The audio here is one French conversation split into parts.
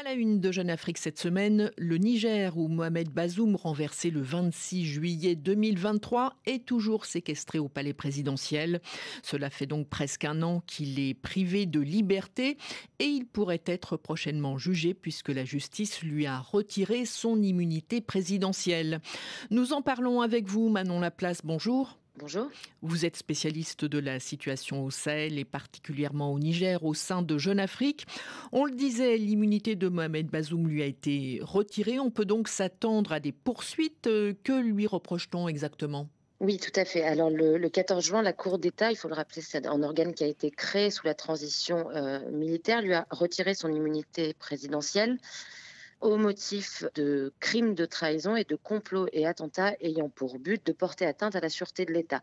À la une de Jeune Afrique cette semaine, le Niger, où Mohamed Bazoum, renversé le 26 juillet 2023, est toujours séquestré au palais présidentiel. Cela fait donc presque un an qu'il est privé de liberté et il pourrait être prochainement jugé puisque la justice lui a retiré son immunité présidentielle. Nous en parlons avec vous, Manon Laplace, bonjour. Bonjour. Vous êtes spécialiste de la situation au Sahel et particulièrement au Niger au sein de Jeune Afrique. On le disait, l'immunité de Mohamed Bazoum lui a été retirée. On peut donc s'attendre à des poursuites. Que lui reproche-t-on exactement ? Oui, tout à fait. Alors, le 14 juin, la Cour d'État, il faut le rappeler, c'est un organe qui a été créé sous la transition militaire, lui a retiré son immunité présidentielle au motif de crimes de trahison et de complots et attentats ayant pour but de porter atteinte à la sûreté de l'État.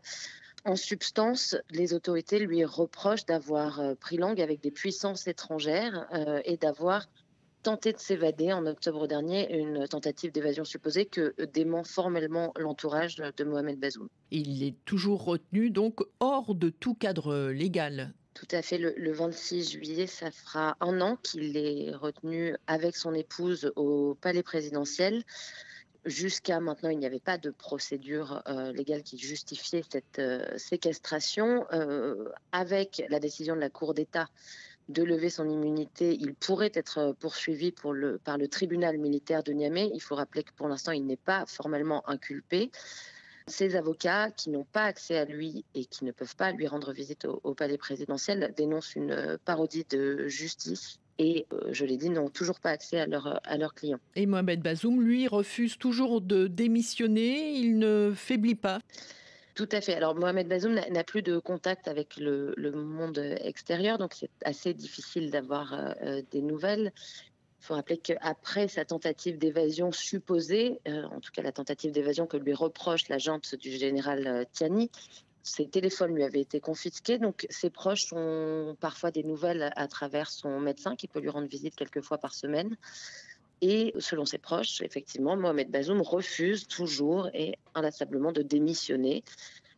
En substance, les autorités lui reprochent d'avoir pris langue avec des puissances étrangères et d'avoir tenté de s'évader en octobre dernier, une tentative d'évasion supposée que dément formellement l'entourage de Mohamed Bazoum. Il est toujours retenu donc hors de tout cadre légal. Tout à fait, le 26 juillet, ça fera un an qu'il est retenu avec son épouse au palais présidentiel. Jusqu'à maintenant, il n'y avait pas de procédure légale qui justifiait cette séquestration. Avec la décision de la Cour d'État de lever son immunité, il pourrait être poursuivi par le tribunal militaire de Niamey. Il faut rappeler que pour l'instant, il n'est pas formellement inculpé. Ses avocats, qui n'ont pas accès à lui et qui ne peuvent pas lui rendre visite au palais présidentiel, dénoncent une parodie de justice et, je l'ai dit, n'ont toujours pas accès à leurs clients. Et Mohamed Bazoum, lui, refuse toujours de démissionner. Il ne faiblit pas. Tout à fait. Alors, Mohamed Bazoum n'a plus de contact avec le monde extérieur, donc c'est assez difficile d'avoir des nouvelles. Il faut rappeler qu'après sa tentative d'évasion supposée, en tout cas la tentative d'évasion que lui reproche la junte du général Tiani, ses téléphones lui avaient été confisqués. Donc ses proches ont parfois des nouvelles à travers son médecin qui peut lui rendre visite quelques fois par semaine. Et selon ses proches, effectivement, Mohamed Bazoum refuse toujours et inlassablement de démissionner.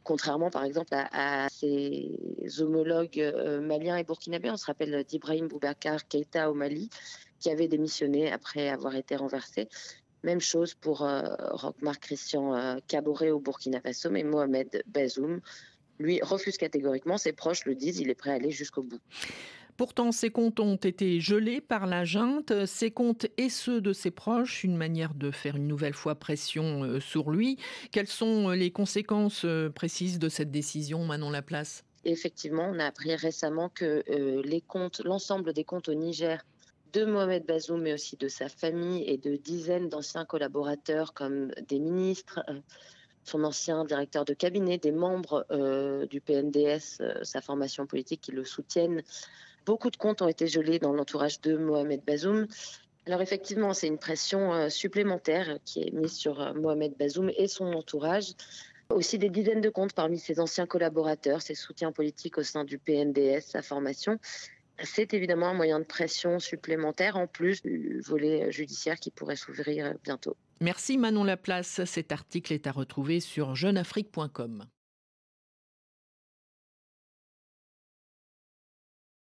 Contrairement, par exemple, à ses homologues maliens et burkinabés. On se rappelle d'Ibrahim Boubacar Keïta au Mali, qui avait démissionné après avoir été renversé. Même chose pour Roch-Marc Christian Kaboré au Burkina Faso, mais Mohamed Bazoum, lui, refuse catégoriquement. Ses proches le disent, il est prêt à aller jusqu'au bout. Pourtant, ses comptes ont été gelés par la junte, ses comptes et ceux de ses proches, une manière de faire une nouvelle fois pression sur lui. Quelles sont les conséquences précises de cette décision, Manon Laplace ? Effectivement, on a appris récemment que l'ensemble des comptes au Niger de Mohamed Bazoum, mais aussi de sa famille et de dizaines d'anciens collaborateurs comme des ministres, son ancien directeur de cabinet, des membres du PNDS, sa formation politique qui le soutiennent. Beaucoup de comptes ont été gelés dans l'entourage de Mohamed Bazoum. Alors effectivement, c'est une pression supplémentaire qui est mise sur Mohamed Bazoum et son entourage. Aussi des dizaines de comptes parmi ses anciens collaborateurs, ses soutiens politiques au sein du PNDS, sa formation. C'est évidemment un moyen de pression supplémentaire en plus du volet judiciaire qui pourrait s'ouvrir bientôt. Merci Manon Laplace. Cet article est à retrouver sur jeuneafrique.com.